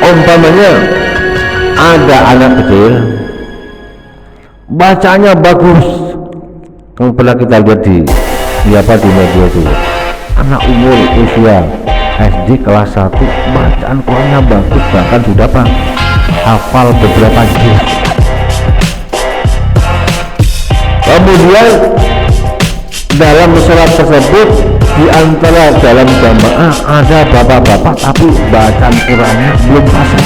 Umpamanya ada anak kecil bacanya bagus, yang pernah kita lihat di media itu, anak umur usia SD kelas 1 bacaan Qurannya bagus, bahkan sudah hafal beberapa juz. Kemudian dalam sholat tersebut, di antara dalam jamaah ada bapak-bapak tapi bacaan Qurannya belum fasih.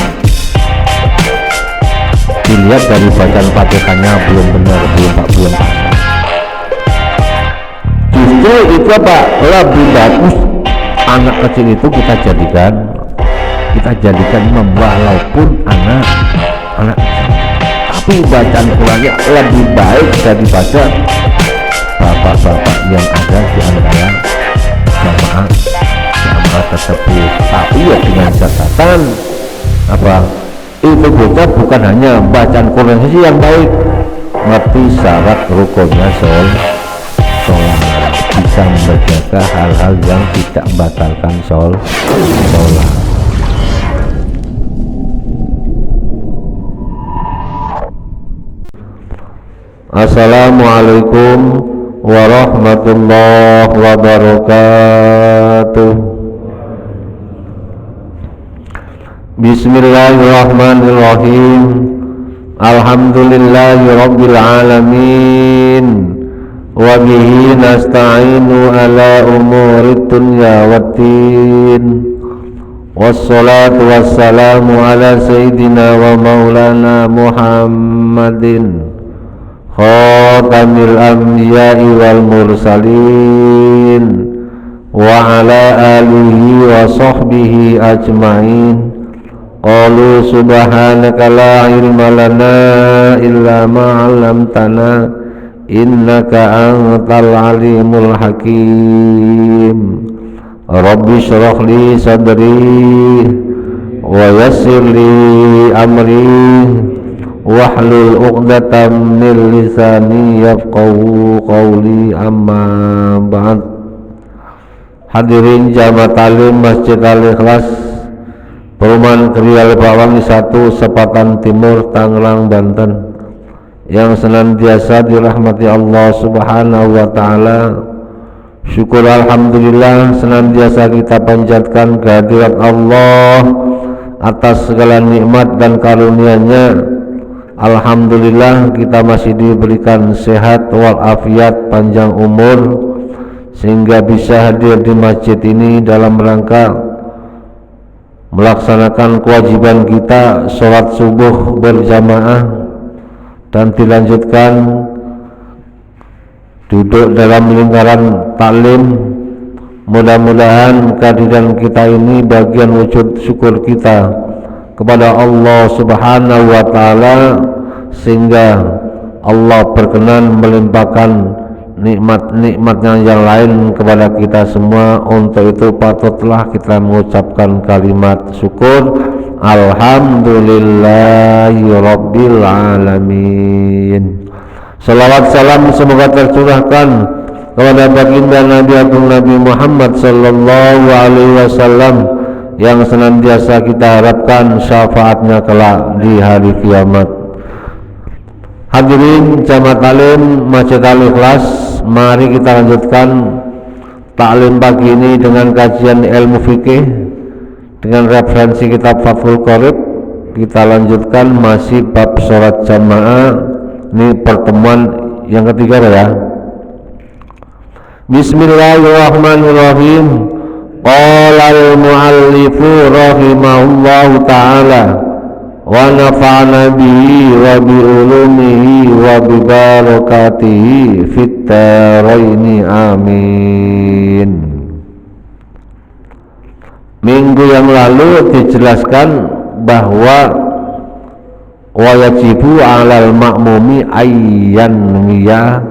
Dilihat dari bacaan Fatihahnya belum benar, belum fasih. Justru itu lebih bagus anak kecil itu kita jadikan imam, walaupun anak kecil, tapi bacaan Qurannya lebih baik daripada bapak-bapak yang ada di antara jamaah tersebut. Tapi ya dengan catatan itu bocah bukan hanya bacaan Quran saja yang baik, ngerti syarat rukunnya sholat, bisa menjaga hal-hal yang tidak membatalkan sholat. Assalamualaikum warahmatullahi wabarakatuh. Bismillahirrahmanirrahim. Alhamdulillahi rabbil alamin, wa bihi nasta'inu ala umurid dunya waddin, wassalatu wassalamu ala sayyidina wa maulana Muhammadin khatamil anbiya'i wal mursalin wa ala alihi wa sahbihi ajma'in. Qalu subhanaka la ilma lana illa ma 'allamtana innaka antal alimul hakim. Rabbi shrah li sadri wa yassir li amri wahlul 'uqdatam min lisani yafqahu qawli, amma ba'd. Hadirin jamaah talim Masjid Al-Ikhlas, Perumahan Kriya Lepawangi 1, Sepatan Timur, Tangerang, Banten, yang senantiasa dirahmati Allah Subhanahu wa Ta'ala. Syukur alhamdulillah senantiasa kita panjatkan kehadirat Allah atas segala nikmat dan karunia-Nya. Alhamdulillah kita masih diberikan sehat walafiat, panjang umur, sehingga bisa hadir di masjid ini dalam rangka melaksanakan kewajiban kita sholat subuh berjamaah dan dilanjutkan duduk dalam lingkaran taklim. Mudah-mudahan kehadiran kita ini bagian wujud syukur kita kepada Allah Subhanahu wa Ta'ala, sehingga Allah berkenan melimpahkan nikmat-nikmatnya yang lain kepada kita semua. Untuk itu patutlah kita mengucapkan kalimat syukur, alhamdulillahi rabbil alamin. Salawat salam semoga tercurahkan kepada baginda Nabi Agung Nabi Muhammad sallallahu alaihi wasallam, yang senantiasa kita harapkan syafaatnya kelak di hari kiamat. Hadirin jamaah talim Masjid Al-Ikhlas, mari kita lanjutkan taklim pagi ini dengan kajian ilmu fikih dengan referensi kitab Fathul Qorib. Kita lanjutkan masih bab sholat jamaah. Ini pertemuan yang ketiga ya. Bismillahirrahmanirrahim. Qala al-muallifu rahimahullahu ta'ala wa nafa'na bihi wa bi ulumihi wa bi barakatihi fit dharaini amin. Minggu yang lalu dijelaskan bahwa wajibu alal makmumi ayyan wiya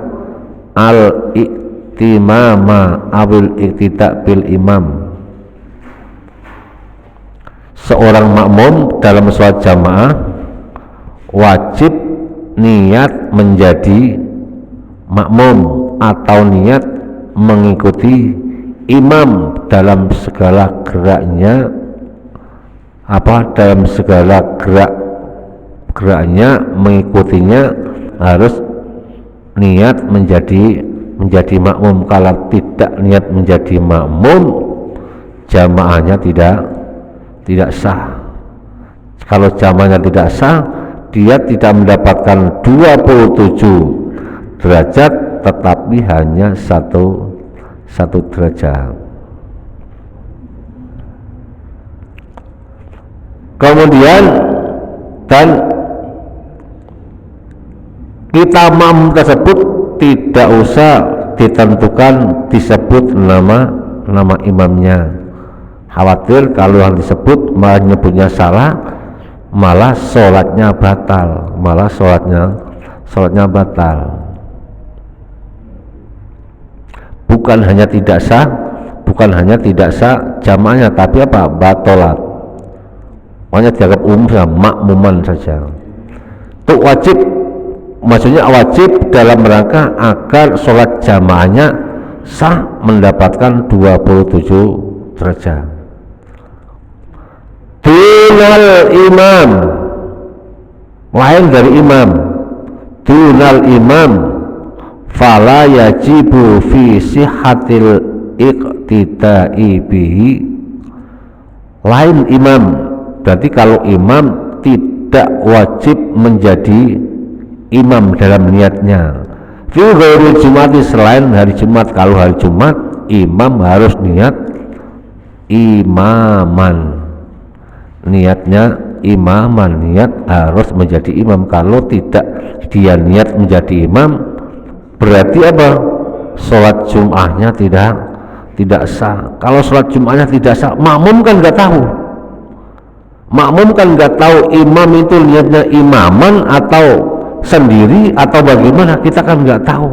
al iktimama awil iktida bil imam. Seorang makmum dalam sholat jamaah wajib niat menjadi makmum atau niat mengikuti imam dalam segala geraknya dalam segala geraknya mengikutinya harus niat menjadi makmum. Kalau tidak niat menjadi makmum, jamaahnya tidak sah. Kalau jamaahnya tidak sah, dia tidak mendapatkan 27 derajat, tetapi hanya satu derajat. Kemudian dan kita makmum tersebut tidak usah ditentukan disebut nama imamnya. Khawatir kalau yang disebut malah nyebutnya salah, malah sholatnya batal, sholatnya batal. Bukan hanya tidak sah jamaahnya, tapi batolat. Makanya dianggap umum makmuman saja. Itu wajib, maksudnya wajib dalam rangka agar sholat jamaahnya sah mendapatkan 27 derajat. Dunal imam, lain dari imam. Dunal imam fala yajibu fi sihhatil iqtida'i bihi. Lain imam, berarti kalau imam tidak wajib menjadi imam dalam niatnya. Fi ghairi jumati, selain hari Jumat. Kalau hari Jumat imam harus niat imaman, niatnya imaman, niat harus menjadi imam. Kalau tidak dia niat menjadi imam, berarti sholat Jum'ahnya tidak sah. Kalau sholat Jum'ahnya tidak sah, makmum kan nggak tahu imam itu niatnya imaman atau sendiri atau bagaimana, kita kan nggak tahu.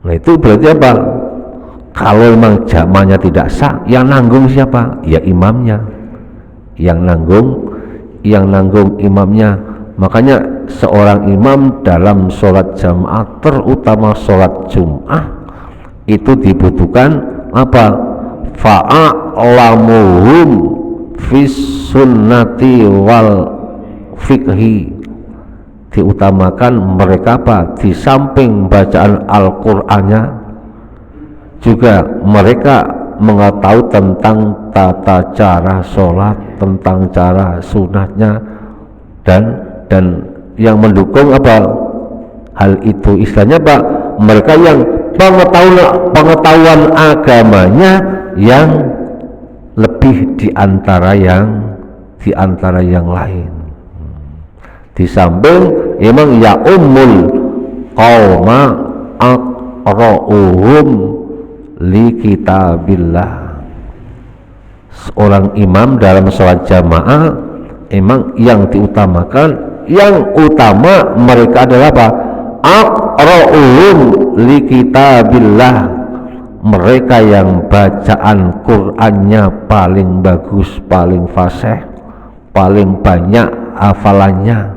Nah itu berarti kalau memang jamaahnya tidak sah, yang nanggung siapa? Ya imamnya, yang nanggung imamnya. Makanya seorang imam dalam sholat jamaah, terutama sholat Jum'ah, itu dibutuhkan fa'alamuhum fis sunnati wal fikhi. Diutamakan mereka di samping bacaan Al-Qur'annya juga mereka mengetahui tentang tata cara sholat, tentang cara sunatnya, dan yang mendukung hal itu. Istilahnya mereka yang pengetahuan agamanya yang lebih di antara yang lain. Di samping emang ya ummul qauma aqra'uhum li kitabillah. Seorang imam dalam sholat jamaah emang yang diutamakan, yang utama mereka adalah aqra'uhum li kitabillah, mereka yang bacaan Qur'annya paling bagus, paling fasih, paling banyak hafalannya,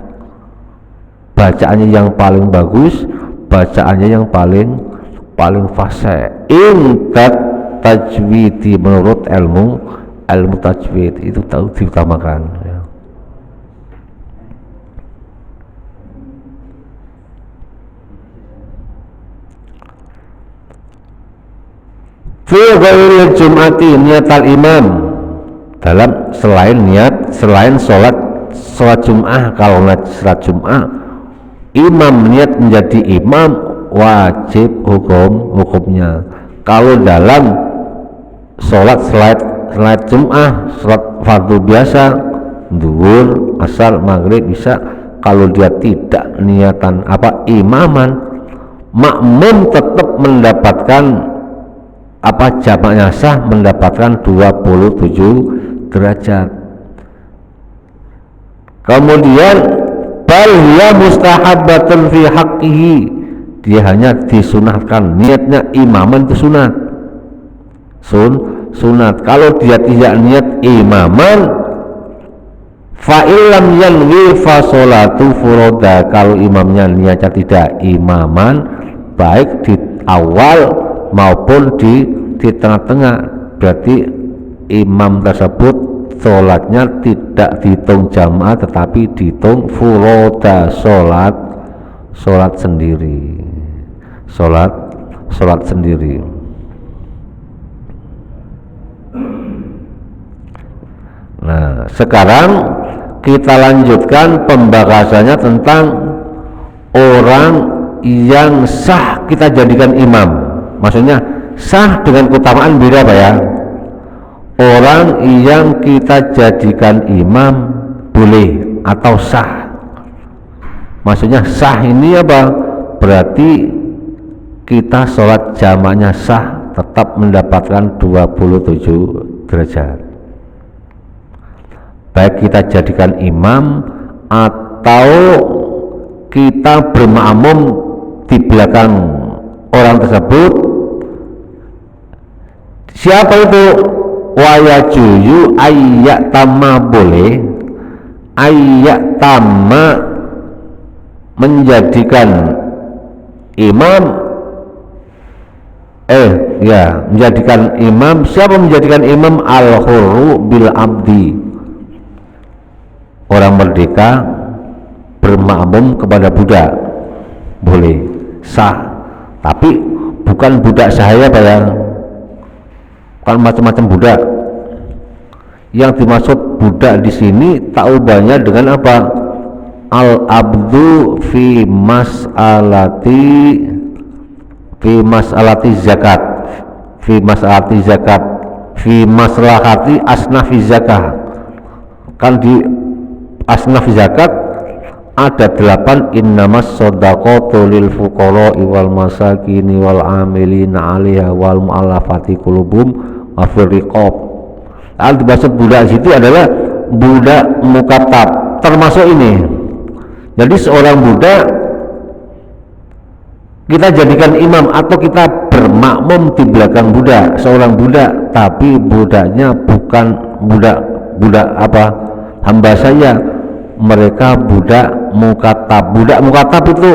bacaannya yang paling bagus, bacaannya yang paling fasih. Ingat tajwidi, menurut ilmu tajwid itu diutamakan ya. Fi ghairil jum'ati niatal imam, dalam selain sholat Jum'ah. Kalau sholat Jum'ah imam niat menjadi imam, wajib hukumnya. Kalau dalam sholat Jum'ah, sholat fardu biasa, zuhur, asar, maghrib, bisa, kalau dia tidak niatan imaman, makmum tetap mendapatkan jamaknya sah, mendapatkan 27 derajat. Kemudian bal hiya mustahabbatun fi haqqihi, dia hanya disunahkan, niatnya imaman itu sunat. Kalau dia tidak niat imaman, fa illam yanwi fa sholatu furoda, kalau imamnya niatnya tidak imaman, baik di awal maupun di tengah-tengah, berarti imam tersebut sholatnya tidak dihitung jamaah tetapi dihitung furoda, sholat sendiri, sholat sendiri. Nah, sekarang kita lanjutkan pembahasannya tentang orang yang sah kita jadikan imam. Maksudnya sah dengan keutamaan beda apa ya? Orang yang kita jadikan imam boleh atau sah. Maksudnya sah ini apa? Berarti kita sholat jamaahnya sah, tetap mendapatkan 27 derajat. Baik kita jadikan imam atau kita bermakmum di belakang orang tersebut. Siapa itu? Wayajuyu ayyak tama, boleh ayyak tama menjadikan imam menjadikan imam. Siapa menjadikan imam? Al-hurru bil abdi, orang merdeka bermakmum kepada budak, boleh, sah. Tapi bukan budak sahaya Pak ya, bukan macam-macam budak. Yang dimaksud budak di sini taubahnya dengan apa? Al-abdu fi mas'alati zakat, fi maslahati asnafi zakah. Kan di asnaf zakat ada 8, innamas shadaqatu lil fuqara wal masakin wal amilina 'alaiha wal mu'allafati qulubuhum wa fir riqab. Dimaksud budak situ adalah budak mukatab, termasuk ini. Jadi seorang budak kita jadikan imam atau kita bermakmum di belakang budak, seorang budak, tapi budaknya bukan budak apa? Hamba saya, mereka budak mukatab. Budak mukatab itu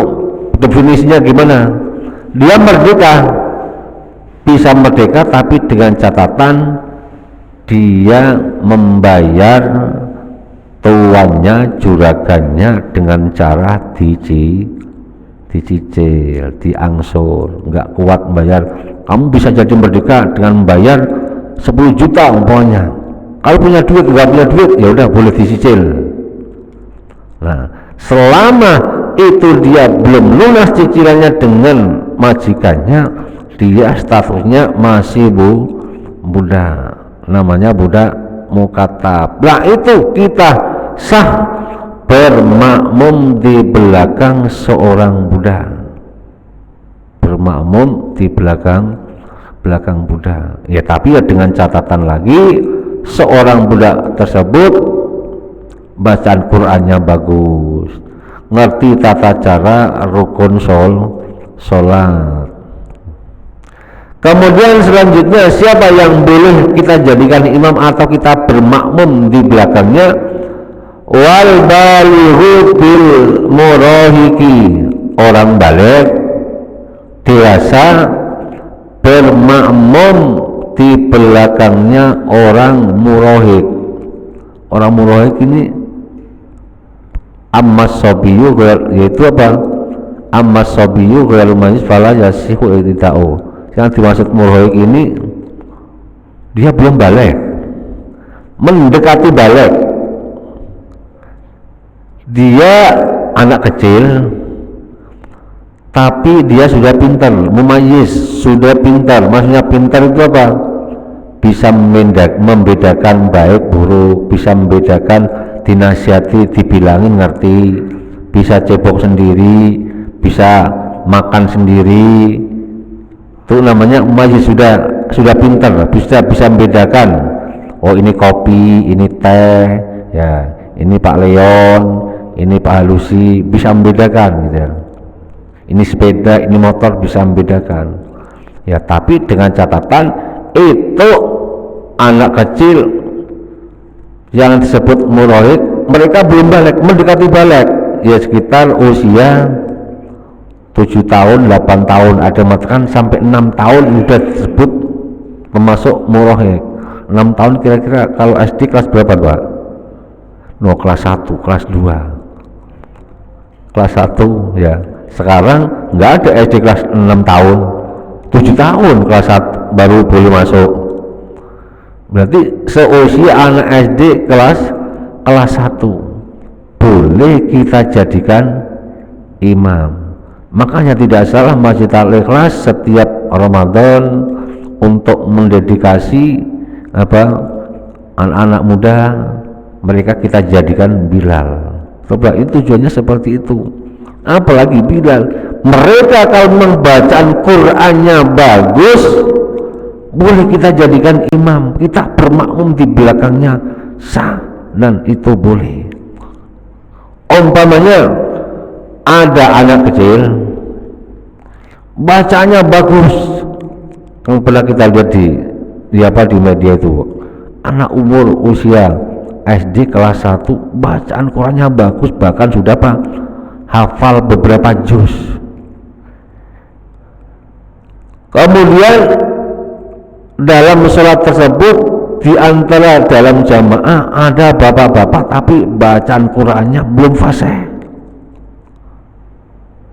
definisinya gimana? Dia merdeka, bisa merdeka, tapi dengan catatan dia membayar tuannya, juragannya dengan cara dicicil, diangsur. Nggak kuat membayar, kamu bisa jadi merdeka dengan membayar 10 juta umpamanya. Kalau punya duit, nggak punya duit, ya udah boleh dicicil. Nah, selama itu dia belum lunas cicilannya dengan majikannya, dia statusnya masih budak, namanya budak mukatab. Nah itu kita sah bermakmum di belakang seorang budak, bermakmum di belakang budak. Ya tapi ya dengan catatan lagi, seorang budak tersebut bacaan Qur'annya bagus, ngerti tata cara rukun sholat. Kemudian selanjutnya, siapa yang boleh kita jadikan imam atau kita bermakmum di belakangnya? Wal balighu bil murahiki, orang balik dewasa bermakmum di belakangnya orang murahik. Orang murahik ini ammas sabiyu, yaitu apa? Ammas sabiyu ghairu majlis fala yasihu iktida'u. Yang dimaksud murahik ini dia belum balik, mendekati balik. Dia anak kecil tapi dia sudah pintar, mumayyiz, sudah pintar. Maksudnya pintar itu apa? Bisa membedakan baik buruk, bisa membedakan, dinasihati, dibilangin ngerti, bisa cebok sendiri, bisa makan sendiri. Itu namanya mumayyiz, sudah pintar, bisa membedakan. Oh ini kopi, ini teh, ya ini Pak Leon, ini Pak Halusi, bisa membedakan gitu. Ini sepeda, ini motor, bisa membedakan. Ya tapi dengan catatan itu anak kecil yang disebut murahik, mereka belum balik, mendekati balik, ya sekitar usia 7 tahun, 8 tahun, ada mengatakan sampai 6 tahun sudah disebut termasuk murahik. 6 tahun kira-kira kalau SD kelas berapa Pak? No, kelas 1, kelas 2, kelas 1 ya. Sekarang nggak ada SD kelas 6 tahun, 7 tahun kelas 1 baru boleh masuk. Berarti seusia anak SD kelas 1 boleh kita jadikan imam. Makanya tidak salah Masjid Al-Ikhlas setiap Ramadan untuk mendedikasi anak-anak muda, mereka kita jadikan Bilal. Coba, itu tujuannya seperti itu. Apalagi Bilal, mereka kalau membacaan Qur'annya bagus, boleh kita jadikan imam, kita bermakmum di belakangnya, sah, dan itu boleh. Umpamanya ada anak kecil bacanya bagus, yang pernah kita lihat di media itu, anak umur usia SD kelas 1 bacaan Qurannya bagus, bahkan sudah hafal beberapa juz. Kemudian dalam sholat tersebut, di antara dalam jamaah ada bapak-bapak tapi bacaan Qurannya belum fasih.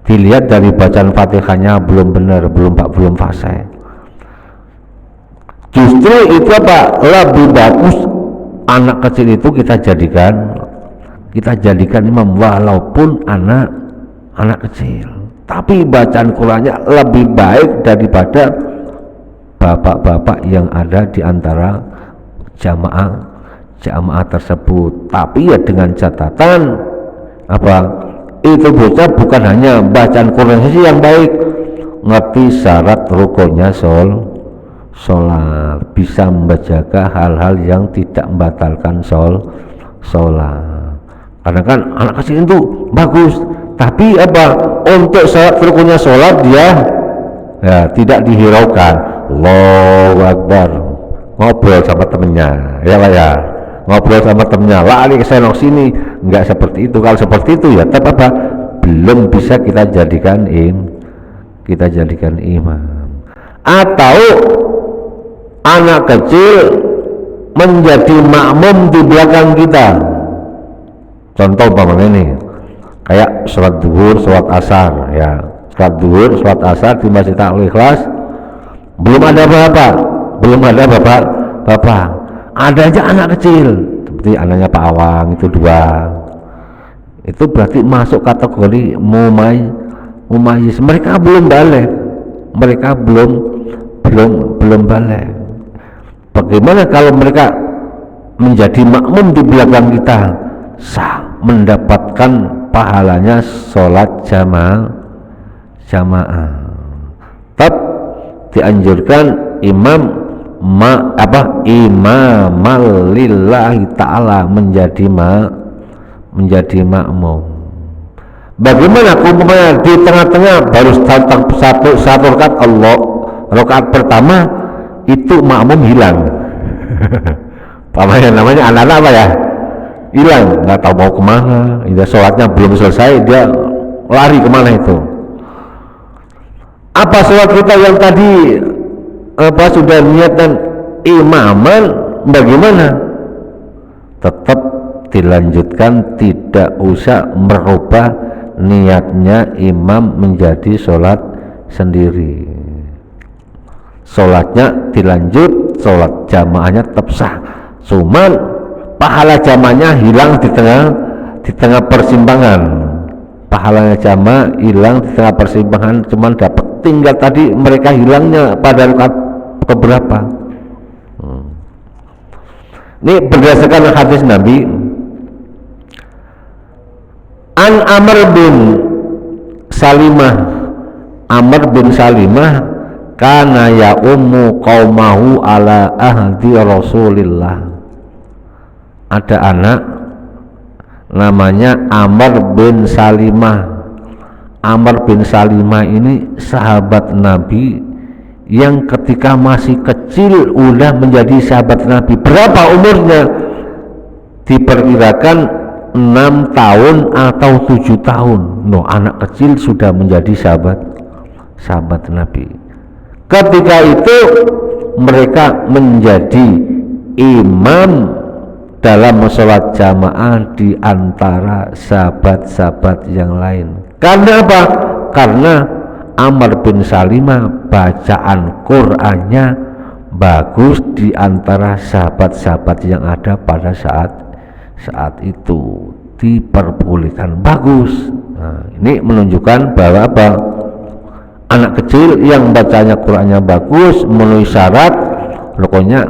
Dilihat dari bacaan Fatihahnya belum benar, belum fasih. Justru itu lebih bagus anak kecil itu kita jadikan imam, walaupun anak kecil, tapi bacaan Qurannya lebih baik daripada bapak-bapak yang ada di antara jamaah tersebut. Tapi ya dengan catatan itu bocah bukan hanya bacaan Quran saja yang baik, ngerti syarat rukunnya sholat, bisa menjaga hal-hal yang tidak membatalkan sholat. Karena kan anak kecil itu bagus, tapi untuk syarat rukunnya sholat dia ya tidak dihiraukan. Allahu Akbar, ngobrol sama temennya, ya ngobrol sama temennya, lari ke sana sini, nggak seperti itu. Kalau seperti itu ya tetap belum bisa kita jadikan imam. Atau anak kecil menjadi makmum di belakang kita. Contoh umpamanya ini, kayak sholat zuhur, sholat asar ya, sholat zuhur, sholat asar di Masjid Al-Ikhlas, belum ada bapak, ada aja anak kecil, seperti anaknya Pak Awang itu 2. Itu berarti masuk kategori mumayyiz. Mereka belum balik, belum balik. Bagaimana kalau mereka menjadi makmum di belakang kita, sah, mendapatkan pahalanya sholat jamaah. Tetap dianjurkan imamal lillahi ta'ala, menjadi makmum. Bagaimana umpamanya di tengah-tengah baru satu rakaat, rakaat pertama itu makmum hilang. namanya anak-anak hilang, nggak tahu mau kemana, sholatnya belum selesai, dia lari kemana itu. Apa sholat kita yang tadi sudah niatan imaman, bagaimana? Tetap dilanjutkan, tidak usah merubah niatnya imam menjadi sholat sendiri. Sholatnya dilanjut, sholat jamaahnya tetap sah, cuman pahala jamaahnya hilang di tengah persimpangan. Pahalanya jamaah hilang di tengah persimpangan, cuman dapat tinggal tadi mereka hilangnya pada rakaat keberapa. Ini berdasarkan hadis Nabi. An Amr bin Salimah kana ya ummu qaumahu ala ahdi Rasulillah. Ada anak namanya Amr bin Salimah. Amr bin Salimah ini sahabat Nabi yang ketika masih kecil udah menjadi sahabat Nabi. Berapa umurnya? Diperkirakan 6 tahun atau 7 tahun. Anak kecil sudah menjadi sahabat Nabi. Ketika itu mereka menjadi imam dalam sholat jamaah di antara sahabat-sahabat yang lain. Karena apa? Karena Amr bin Salimah bacaan Qur'annya bagus di antara sahabat-sahabat yang ada pada saat itu, diperbolehkan bagus. Nah, ini menunjukkan bahwa apa? Anak kecil yang bacanya Qur'annya bagus memenuhi syarat, pokoknya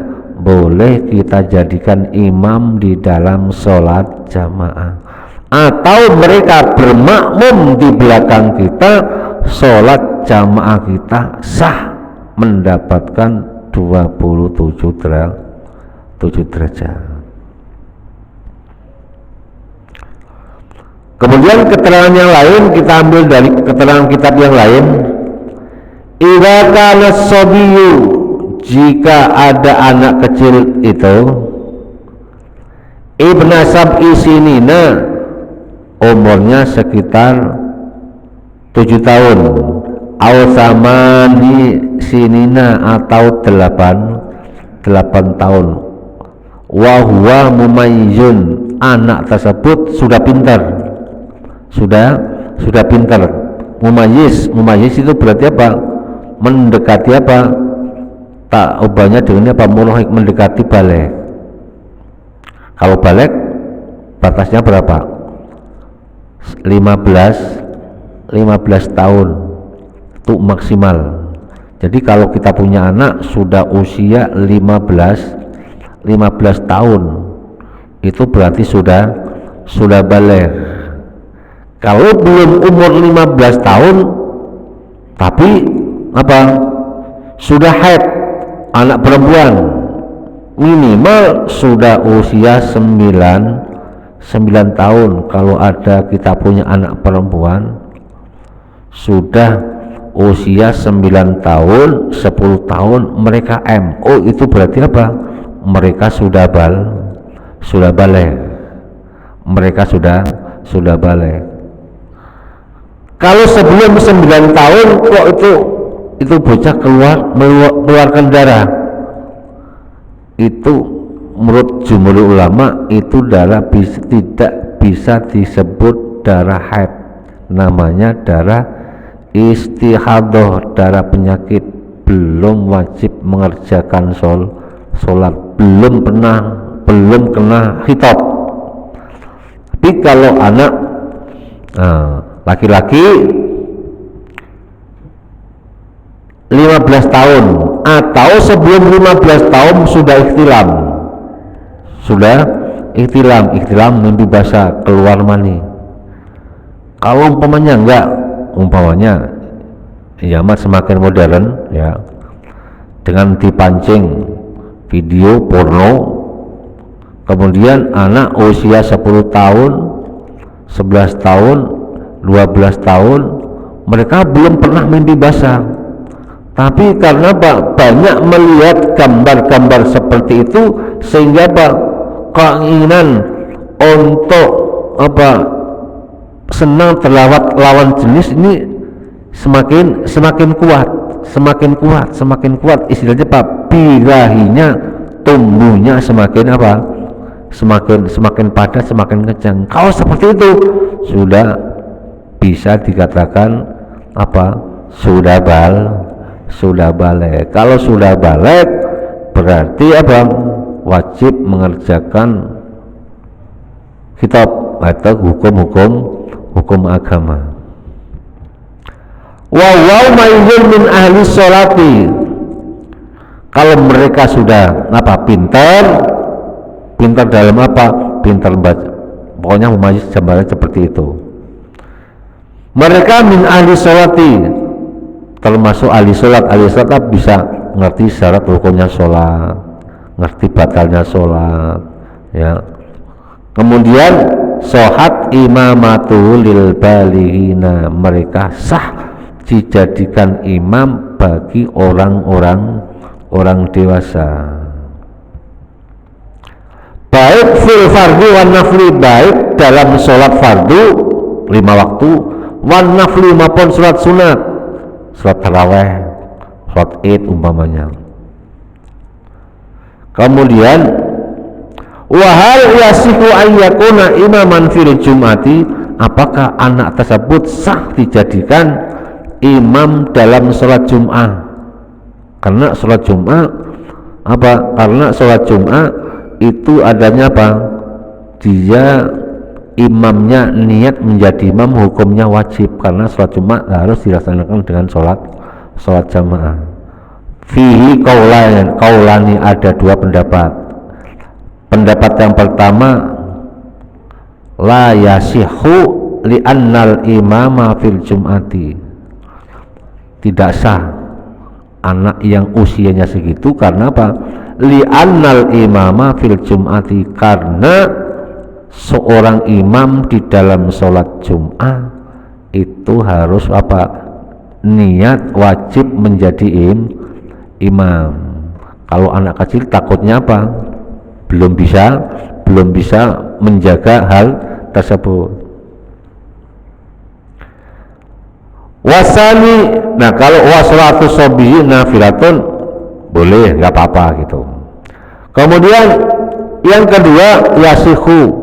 boleh kita jadikan imam di dalam sholat jamaah, atau mereka bermakmum di belakang kita, sholat jamaah kita sah, mendapatkan 27 derajat. Kemudian keterangan yang lain kita ambil dari keterangan kitab yang lain. Idza kana sabiyyu, jika ada anak kecil itu ibna sab'i sinina, umurnya sekitar 7 tahun, aw samani sinina, atau 8 tahun, wa huwa mumayyizun, anak tersebut sudah pintar, sudah pintar. Mumayyiz itu berarti apa? Mendekati apa? Tak ubahnya dengan apa? Mulai mendekati balik. Kalau balik batasnya berapa? 15 tahun itu maksimal. Jadi kalau kita punya anak sudah usia 15 tahun, itu berarti sudah balik. Kalau belum umur 15 tahun tapi apa? Sudah haid, anak perempuan, minimal sudah usia 9 tahun. Kalau ada kita punya anak perempuan sudah usia 9 tahun, 10 tahun mereka MO, itu berarti apa? Mereka sudah balik. Mereka sudah balik. Kalau sebelum 9 tahun kok itu bocah mengeluarkan darah, itu menurut jumhur ulama itu darah tidak bisa disebut darah haid, namanya darah istihadah, darah penyakit, belum wajib mengerjakan sholat, belum kena khitab. Tapi kalau anak laki-laki 15 tahun atau sebelum 15 tahun sudah ikhtilam, mimpi basah, keluar mani. Kalau umpamanya enggak, zaman semakin modern ya, dengan dipancing video porno, kemudian anak usia 10 tahun, 11 tahun, 12 tahun mereka belum pernah mimpi basah, tapi karena banyak melihat gambar-gambar seperti itu sehingga keinginan untuk senang terlawat lawan jenis ini semakin kuat, istilahnya birahinya, tumbuhnya semakin padat, semakin kencang. Kalau seperti itu sudah bisa dikatakan sudah balik. Kalau sudah balik berarti wajib mengerjakan kitab atau hukum agama. Wa maizun min ahli sholati, kalau mereka sudah pintar dalam pintar baca, pokoknya memayyiz gambarnya seperti itu. Mereka min ahli sholati, termasuk ahli sholat bisa ngerti syarat rukunnya sholat, ngerti batalnya sholat ya. Kemudian shohat imamatu lil balighina, mereka sah dijadikan imam bagi orang dewasa, baik fil fardu wan nafli, baik dalam sholat fardu 5 waktu, wan nafli maupun sholat sunat, sholat taraweh, sholat id umpamanya. Kemudian wahal yasihu ayyakuna imaman fil jum'ati, apakah anak tersebut sah dijadikan imam dalam sholat Jum'ah? Karena sholat Jum'ah apa? Karena sholat Jum'ah itu adanya apa? Dia imamnya niat menjadi imam, hukumnya wajib, karena sholat Jumat harus dilaksanakan dengan sholat jamaah. Fihi kaulani, ada dua pendapat. Pendapat yang pertama, la yasihu li'annal imama fil jum'ati, tidak sah anak yang usianya segitu. Karena apa? Li'annal imama fil jum'ati, karena seorang imam di dalam sholat Jum'ah itu harus apa? Niat wajib menjadi imam. Kalau anak kecil takutnya apa? Belum bisa menjaga hal tersebut. Wasani, nah kalau wasolatu sobihi nafilatun boleh, nggak apa-apa gitu. Kemudian yang kedua, yasihu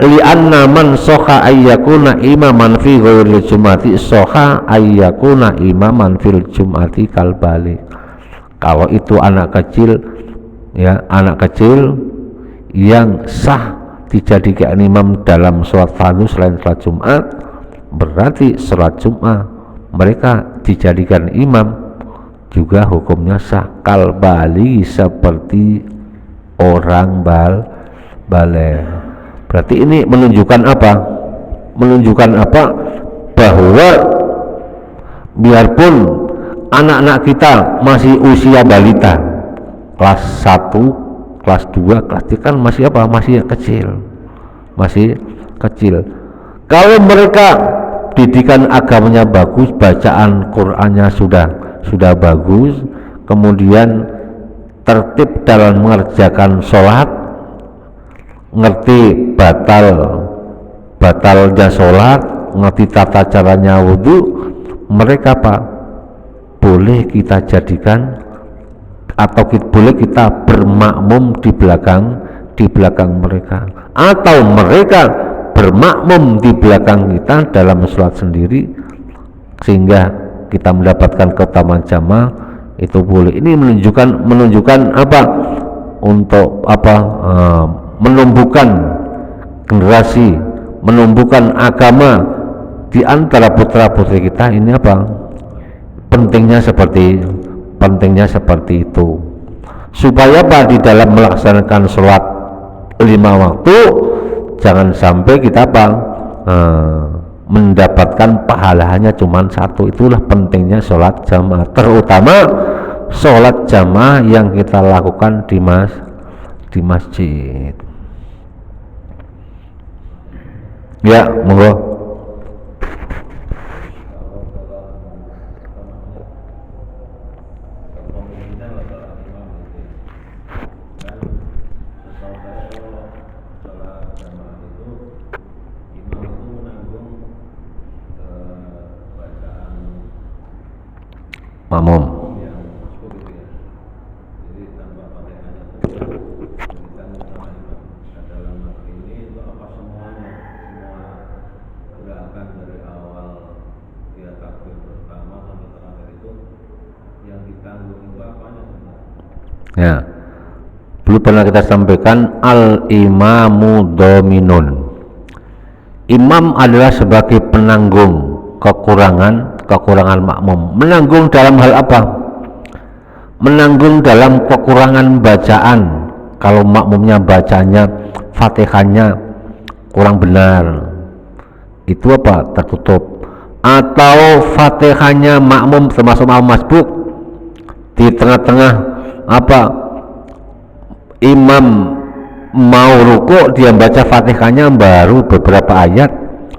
li'anna man soha ayyakuna imaman fi ghairil jum'ati soha ayyakuna imaman fil jum'ati kalbali. Kalau itu anak kecil, ya, anak kecil yang sah dijadikan imam dalam sholat fardu selain sholat Jumat, berarti sholat Jumat mereka dijadikan imam juga hukumnya sah. Kalbali, seperti orang balik. Berarti ini menunjukkan apa? Menunjukkan apa? Bahwa biarpun anak-anak kita masih usia balita, kelas 1, kelas 2, kelas 3 kan masih apa? Masih kecil. Kalau mereka didikan agamanya bagus, bacaan Qur'annya sudah bagus, kemudian tertib dalam mengerjakan sholat, ngerti batalnya sholat, ngerti tata caranya wudhu, mereka pak boleh kita jadikan atau boleh kita bermakmum di belakang mereka, atau mereka bermakmum di belakang kita dalam sholat sendiri sehingga kita mendapatkan keutamaan jamaah, itu boleh. Ini menunjukkan apa? Untuk apa? Menumbuhkan generasi, menumbuhkan agama di antara putra putri kita. Ini apa? Pentingnya seperti itu, supaya apa? Di dalam melaksanakan sholat 5 waktu jangan sampai kita apa? Mendapatkan pahalanya cuma 1. Itulah pentingnya sholat jamaah, terutama sholat jamaah yang kita lakukan di masjid. Ya, monggo. Makmum. Ya, dulu pernah kita sampaikan al-imamu dominun. Imam adalah sebagai penanggung kekurangan makmum. Menanggung dalam hal apa? Menanggung dalam kekurangan bacaan. Kalau makmumnya bacanya Fatihahnya kurang benar, itu apa? Tertutup. Atau Fatihahnya makmum termasuk makmum masbuk, di tengah-tengah apa? Imam mau ruku, dia baca Fatihahnya baru beberapa ayat,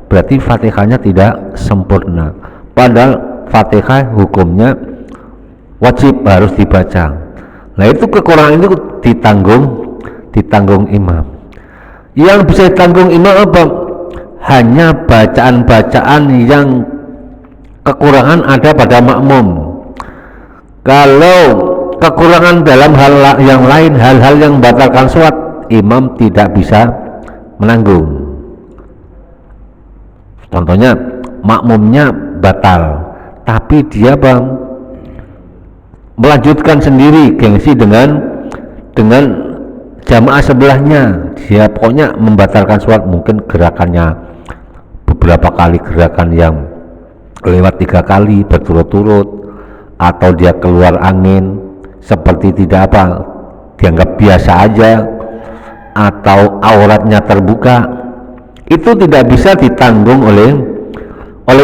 berarti Fatihahnya tidak sempurna. Padahal Fatihah hukumnya wajib, harus dibaca. Nah, itu kekurangan itu ditanggung imam. Yang bisa ditanggung imam apa? Hanya bacaan-bacaan yang kekurangan ada pada makmum. Kalau kekurangan dalam hal yang lain, hal-hal yang membatalkan sholat, imam tidak bisa menanggung. Contohnya makmumnya batal, tapi dia melanjutkan sendiri, gengsi dengan jamaah sebelahnya, dia pokoknya membatalkan sholat. Mungkin gerakannya beberapa kali, gerakan yang lewat 3 kali berturut-turut, atau dia keluar angin seperti tidak dianggap biasa aja, atau auratnya terbuka, itu tidak bisa ditanggung oleh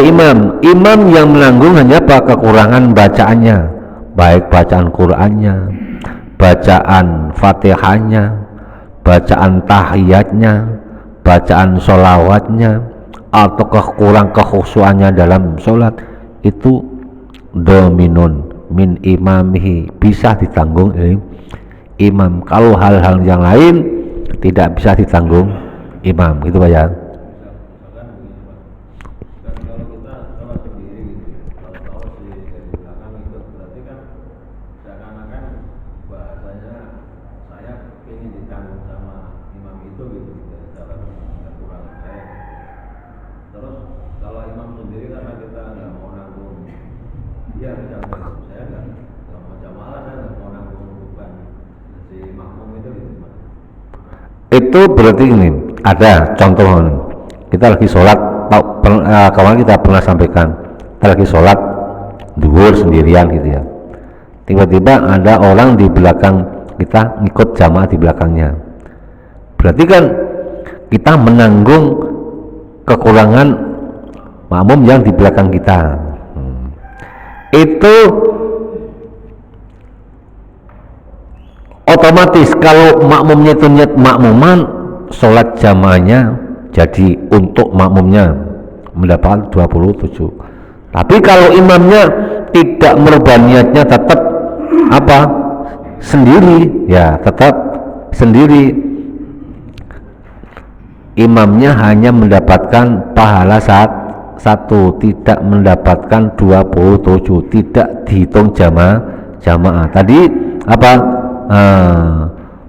imam. Imam yang menanggung hanya kekurangan bacaannya, baik bacaan Qur'annya, bacaan Fatihahnya, bacaan tahiyatnya, bacaan sholawatnya, atau kekurang kekhusyuannya dalam sholat. Itu dominun min imamihi, bisa ditanggung oleh imam. Kalau hal-hal yang lain tidak bisa ditanggung imam, gitu Pak ya. Itu berarti ini ada contoh, kita lagi sholat, kemarin kita pernah sampaikan, kita lagi sholat duhur sendirian gitu ya, tiba-tiba ada orang di belakang kita ngikut jamaah di belakangnya, berarti kan kita menanggung kekurangan makmum yang di belakang kita. Itu otomatis kalau makmumnya itu niat makmuman, sholat jamaahnya jadi untuk makmumnya mendapat 27. Tapi kalau imamnya tidak merubah niatnya, tetap sendiri, ya tetap sendiri, imamnya hanya mendapatkan pahala satu, tidak mendapatkan 27, tidak dihitung jamaah. Tadi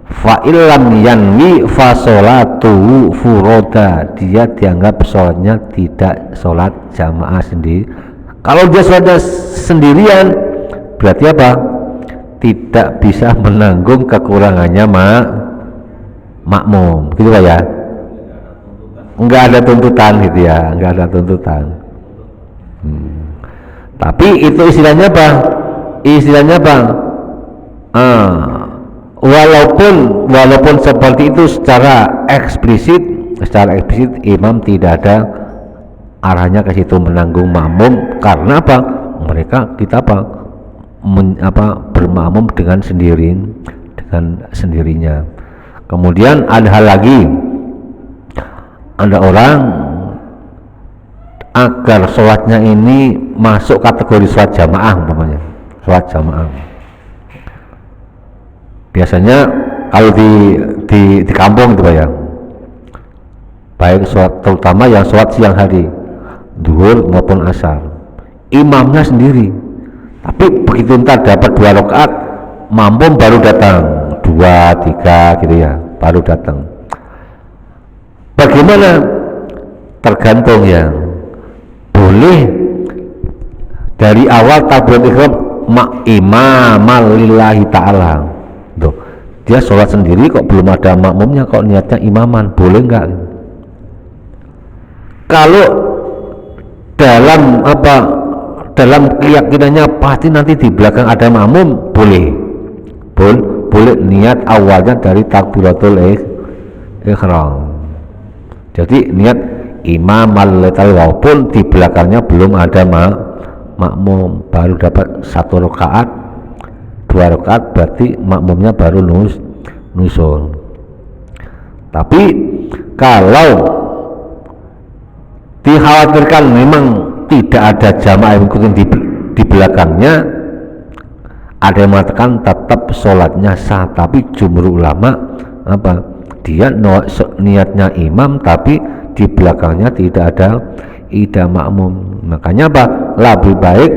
fa'ilam yanwi fasolatu furoda, dia dianggap sholatnya tidak sholat jamaah sendiri. Kalau dia sholatnya sendirian, berarti tidak bisa menanggung kekurangannya makmum, gitu Pak ya. Enggak ada tuntutan gitu ya, enggak ada tuntutan. Tapi itu istilahnya walaupun seperti itu secara eksplisit imam tidak ada arahnya ke situ menanggung makmum, karena kita bermakmum dengan sendirinya. Kemudian ada hal lagi, ada orang agar sholatnya ini masuk kategori sholat jamaah, umpamanya sholat jamaah. Biasanya kalau di kampung itu Pak ya, baik sholat, terutama yang sholat siang hari, duhur maupun asar, imamnya sendiri. Tapi begitu entar dapat 2 rakaat, makmum baru datang 2, 3 gitu ya, baru datang. Bagaimana? Tergantung ya. Boleh dari awal takbiratul ihram imaman lillahi ta'ala. Tuh, dia sholat sendiri kok belum ada makmumnya, kok niatnya imaman, boleh enggak? Kalau dalam keyakinannya pasti nanti di belakang ada makmum, boleh niat awalnya dari takbiratul ihram. Jadi niat imam al-letal, walaupun di belakangnya belum ada makmum, baru dapat 1 rakaat, 2 rakaat, berarti makmumnya baru nusul. Tapi kalau dikhawatirkan memang tidak ada jamaah yang ikutin di belakangnya, ada yang mengatakan tetap sholatnya sah. Tapi jumhur ulama dia niatnya imam tapi di belakangnya tidak ada makmum. Makanya lebih baik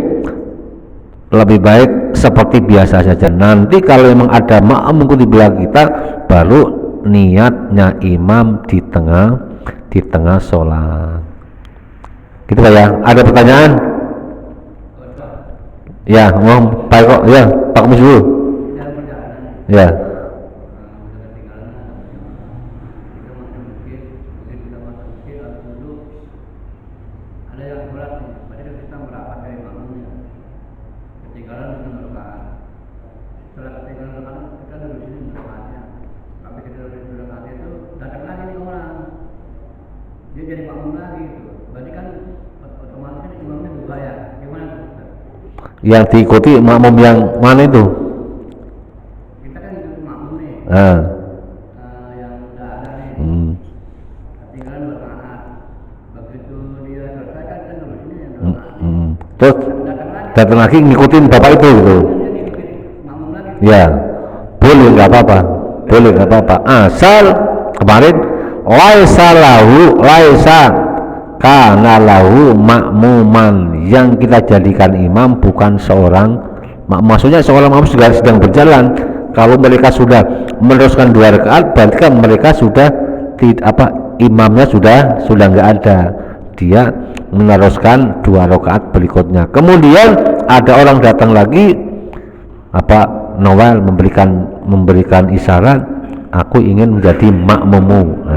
lebih baik seperti biasa saja. Nanti kalau memang ada makmum di belakang kita, baru niatnya imam di tengah sholat. Gitu Pak ya. Ada pertanyaan? Ya, ngomong Pak kok. Ya, Pak Komis dulu. Ya. Dia jadi makmum lagi gitu. Berarti kan otomatis kan imamnya berubah ya. Gimana tuh? Yang diikuti makmum yang mana itu? Kita kan ikut makmum nih. Yang udah ada nih. Tinggal berangkat. Begitu dia selesai kan kita nerusinnya yang berangkat. Terus datang lagi ngikutin bapak itu gitu. Makmum lagi. Ya, boleh nggak apa-apa. Boleh nggak apa-apa. Asal kemarin laisa kana lahu makmuman, yang kita jadikan imam bukan seorang maksudnya seorang makmum juga sedang berjalan. Kalau mereka sudah meneruskan 2 rakaat, berarti kan mereka sudah imamnya sudah nggak ada, dia meneruskan 2 rakaat berikutnya. Kemudian ada orang datang lagi Noel memberikan isyarat, aku ingin menjadi makmummu.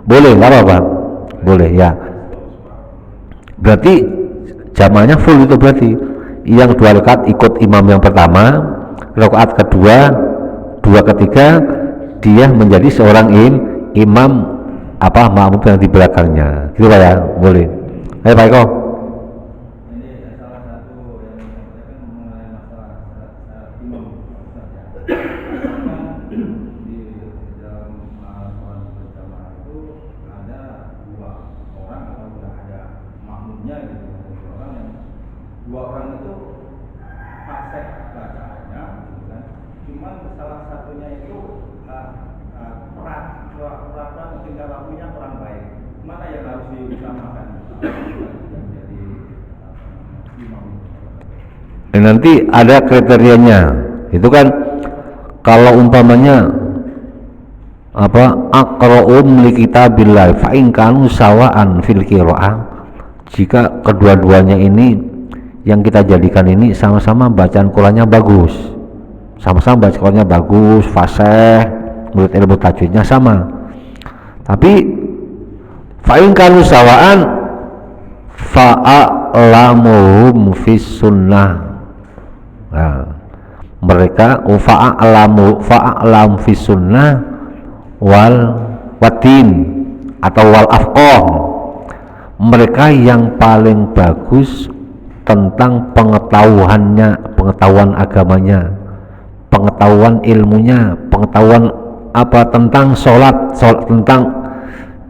Boleh nggak apa-apa? Boleh ya. Berarti jamaahnya full itu, berarti yang 2 rakaat ikut imam yang pertama, rakaat kedua, 2 ketiga dia menjadi seorang imam makmum yang di belakangnya. Gitu Pak ya? Boleh. Ayo Pak Eko. Dua orang itu fasih bacaannya, gitu kan. Cuman salah satunya itu peraturan tingkah lakunya kurang baik. Mana yang harus diutamakan? Jadi imam. Nanti ada kriterianya. Itu kan kalau umpamanya aqra'um li kitabillah fa in kanu sawa'an fil qira'ah, jika kedua-duanya ini yang kita jadikan ini sama-sama bacaan Qur'annya bagus, sama-sama baca Qur'annya bagus, fasih, menurut ilmu tajwidnya sama. Tapi fa'in kanu sawa'an fa'alamuhum fis sunnah. Mereka fa'alam fis sunnah wal watin atau wal afqah. Mereka yang paling bagus tentang pengetahuan agamanya, pengetahuan ilmunya, pengetahuan tentang sholat, tentang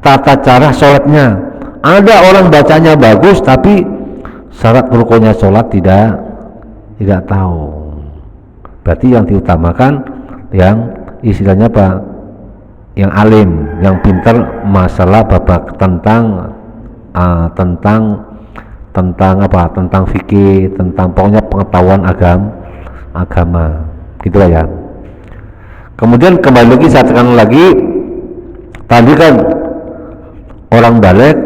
tata cara sholatnya. Ada orang bacanya bagus tapi syarat rukunnya sholat tidak tahu. Berarti yang diutamakan yang istilahnya yang alim, yang pintar masalah babak tentang fikih, tentang pokoknya pengetahuan agama, gitulah ya. Kemudian kembali lagi, saya tekan lagi, tadi kan orang balik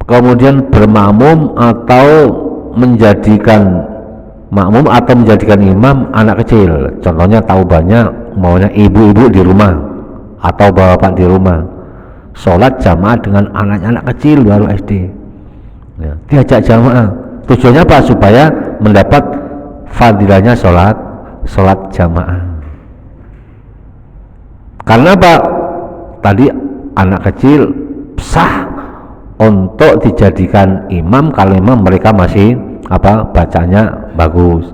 kemudian bermakmum atau menjadikan makmum atau menjadikan imam anak kecil. Contohnya tahu banyak, maunya ibu-ibu di rumah atau bapak di rumah, sholat jamaah dengan anak-anak kecil baru SD ya, diajak jamaah. Tujuannya apa? Supaya mendapat fadilahnya sholat jamaah. Karena apa? Tadi anak kecil sah untuk dijadikan imam kalau memang mereka masih bacanya bagus.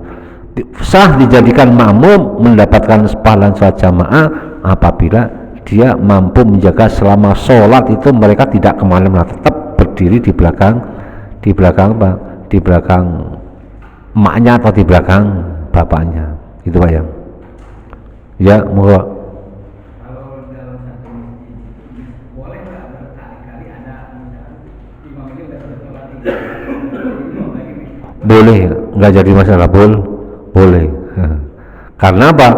Sah dijadikan makmum mendapatkan pahala sholat jamaah apabila dia mampu menjaga selama sholat itu mereka tidak kemana-mana, tetap berdiri di belakang emaknya atau di belakang bapaknya. Itu Pak ya. Ya, mohon. Kalau dalam satu masjid boleh nggak berkali-kali ada misalkan imam ini udah sholat boleh, nggak jadi masalah, boleh. Karena apa?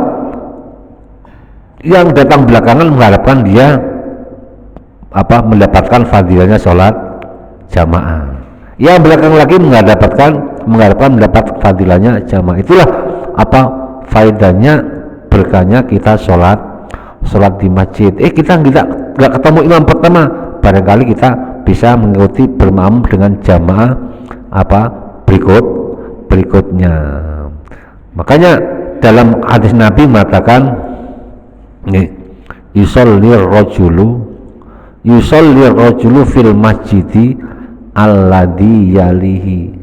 Yang datang belakangan mengharapkan dia mendapatkan fadilahnya sholat jamaah. Yang belakang lagi mengharapkan mendapat fadilahnya jamaah. Itulah faedahnya, berkahnya kita sholat di masjid. Kita nggak ketemu imam pertama, barangkali kita bisa mengikuti bermakmum dengan jamaah berikutnya. Makanya dalam hadis Nabi mengatakan, yusollir rajulu fil masjidi alladhi yalihi.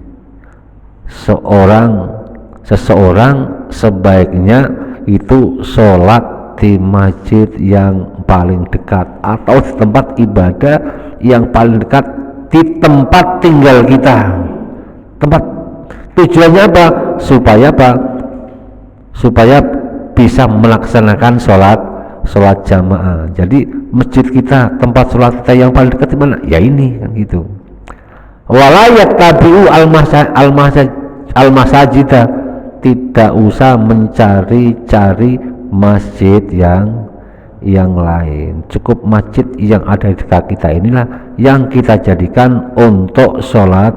Seseorang sebaiknya itu sholat di masjid yang paling dekat atau di tempat ibadah yang paling dekat di tempat tinggal kita. Tujuannya apa? Supaya bisa melaksanakan sholat jamaah. Jadi masjid kita, tempat sholat kita yang paling dekat di mana? Ya ini kan gitu. Walayat tabi'u al-masajida, tidak usah mencari-cari masjid yang lain. Cukup masjid yang ada di dekat kita inilah yang kita jadikan untuk sholat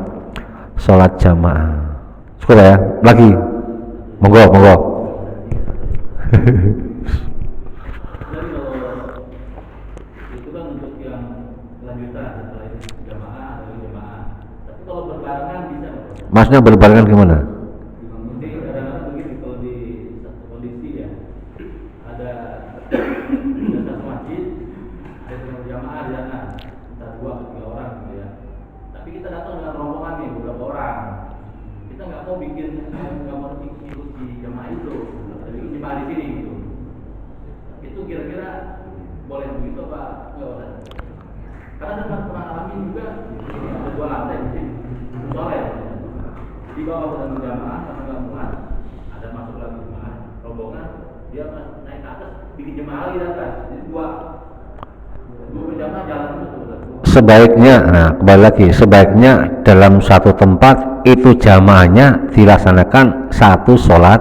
jamaah. Cukup ya? Lagi? Monggo. Itu kan untuk yang lanjutan setelah itu jamaah atau jamaah. Tapi kalau berbarengan bisa. Maksudnya berbarengan gimana? Jadi kadang-kadang begitu, kalau di satu kondisi ya ada satu masjid, ada jamaah di sana, entah 2 atau 3 orang gitu ya. Tapi kita datang dengan rombongan nih beberapa orang. Kita nggak mau ikut di jamaah itu, tapi ikut jamaah di sini gitu. Itu kira-kira boleh begitu apa nggak boleh? Karena pernah alami juga, ini ada 2 lantai di sini, soalnya di bawah sedang jamaah sama gabungan, ada masuk lagi jemaah rombongan, dia naik ke atas bikin jemaah lagi di atas, jadi dua berjamaah jalan itu. Sebaiknya, kembali lagi, sebaiknya dalam satu tempat itu jamaahnya dilaksanakan satu sholat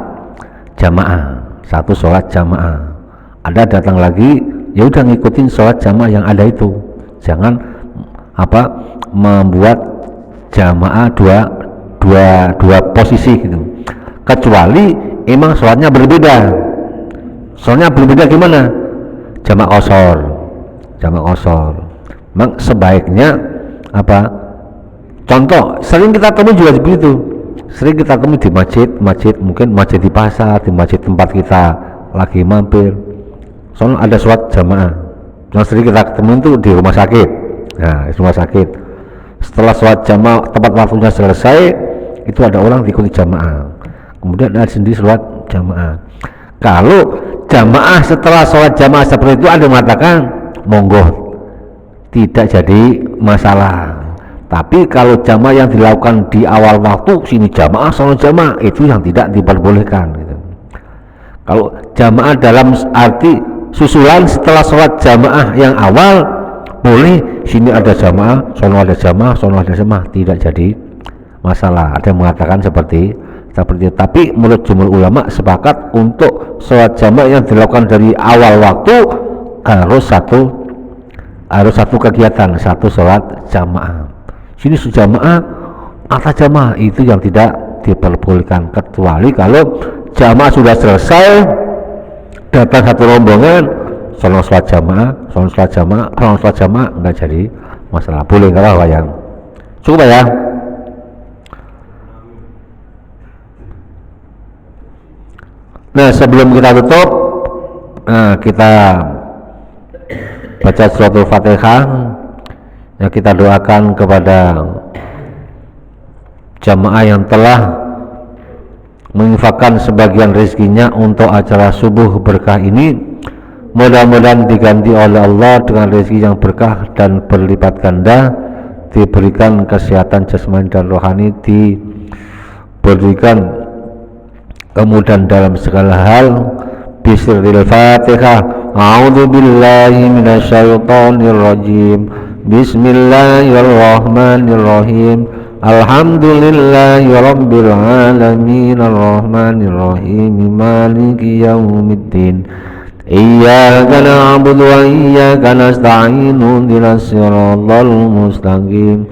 jamaah. Ada datang lagi, ya udah ngikutin sholat jamaah yang ada itu. Jangan membuat jamaah dua posisi gitu. Kecuali emang sholatnya berbeda. Sholatnya berbeda gimana? Jamaah kosor. Memang sebaiknya contoh sering kita temui juga begitu. Sering kita temui di masjid, mungkin masjid di pasar, di masjid tempat kita lagi mampir. Soalnya ada sholat jamaah. Yang sering kita ketemu itu di rumah sakit. Nah, di rumah sakit. Setelah sholat jamaah tempat waktunya selesai, itu ada orang diikuti jamaah. Kemudian ada sendiri sholat jamaah. Kalau jamaah setelah sholat jamaah seperti itu ada yang mengatakan monggo, tidak jadi masalah. Tapi kalau jamaah yang dilakukan di awal waktu, sini jamaah sholat jamaah, itu yang tidak diperbolehkan gitu. Kalau jamaah dalam arti susulan setelah sholat jamaah yang awal boleh, sini ada jamaah, sono ada jamaah, tidak jadi masalah. Ada yang mengatakan seperti itu. Tapi menurut jumhur ulama sepakat untuk sholat jamaah yang dilakukan dari awal waktu harus satu kegiatan, satu sholat jamaah. Sini jamaah, atas jamaah itu yang tidak diperbolehkan, kecuali kalau jamaah sudah selesai, datang satu rombongan, sholat jamaah enggak jadi masalah, boleh nggak apa-apa yang cukup ya. Nah, sebelum kita tutup, kita baca suratul Fatihah. Ya, kita doakan kepada jamaah yang telah menginfakkan sebagian rezekinya untuk acara subuh berkah ini. Mudah-mudahan diganti oleh Allah dengan rezeki yang berkah dan berlipat ganda, diberikan kesehatan jasmani dan rohani, diberikan kemudahan dalam segala hal. Bismillahil Fatihah. A'udzu billahi minasyaitonir rajim. Bismillahirrahmanirrahim. Alhamdulillahi rabbil alamin arrahmanir rahim maliki yaumiddin iyyaka na'budu wa iyyaka nasta'in ihdinas siratal mustaqim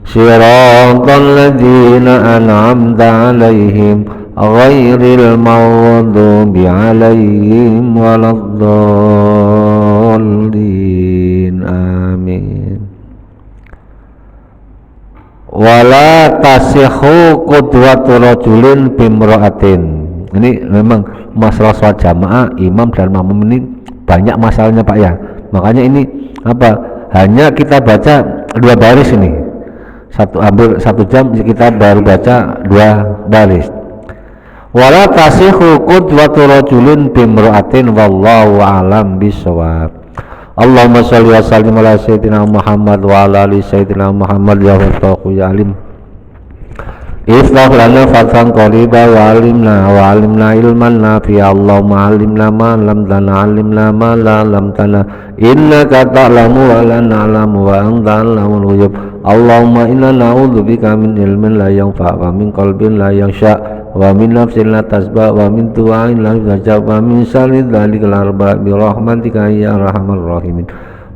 siratal ladzina an'amta 'alaihim ghairil maghdubi 'alaihim waladdallin amin. Wala tasihhu qudwatu rajulin bimra'atin. Ini memang masalah sholat jamaah imam dan makmum ini banyak masalahnya Pak ya. Makanya ini apa? Hanya kita baca 2 baris ini. Hampir 1 jam kita baru baca 2 baris. Wala tasihhu qudwatu rajulin bimra'atin wallahu a'lam bissawab. Allahumma sholli wa sallim ala sayyidina Muhammad wa ala ali sayyidina Muhammad ya Fattaqu ya Alim. Iftah lana fathan qariba wa alimna ilman nafi'a. Allahumma alimna ma lam tana alimna ma la lam tana innaka ta'lamu wa la na'lamu wa anta 'allamul ghuyub. Allahumma inna na'udzubika min ilmin la yanfa' wa min qalbin la yakhsha wa min nafsin la tasba wa min tu'ain la yujab wa min syarri dzalikal arba bi rahmatika ya arhamar rahimin.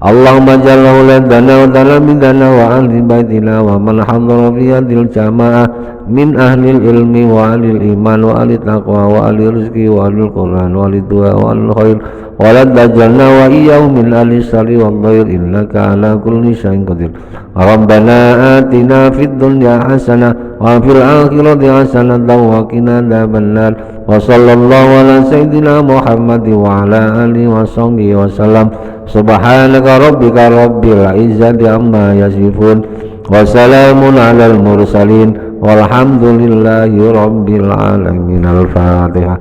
Allahumma jalla uladana wa talamidana wa ahli baitina wa man hadara fi hadhil jamaah min ahli ilmi wa ahli iman wa ahli taqwa wa ahli rizqi wa ahli quran wa ahli du'a wa ahli khair wa la tajalna wa iyyahum min ahli sari wal khair innaka ala kulli syai'in qadir. Rabbana atina fid dunya hasanah wa fil akhirati hasanah wa qina adzabannar. Wa sallallahu ala sayyidina Muhammad wa ala alihi wa sahbihi wa sallam. Subhanaka rabbika rabbil izzati amma yasifun wa salamun alal mursalin walhamdulillahi rabbil alamin. Al-Fatihah.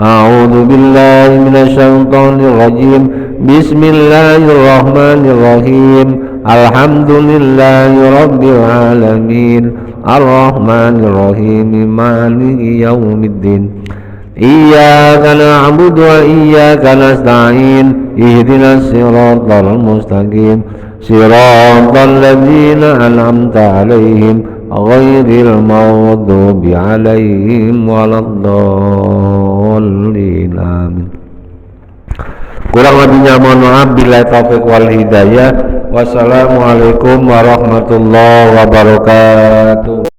A'udzu billahi minasy syaithanir rajim. Bismillahirrahmanirrahim. Alhamdulillahi rabbil alamin arrahmanir rahim maliki yaumiddin iyyaka na'budu wa iyyaka nasta'in ihdinas siratal mustaqim siratal ladzina an'amta 'alaihim ghairil maghdubi 'alaihim waladdallin amin. Kurang lebihnya mohon maaf, billahi taufiq wal hidayah. Wassalamualaikum warahmatullahi wabarakatuh.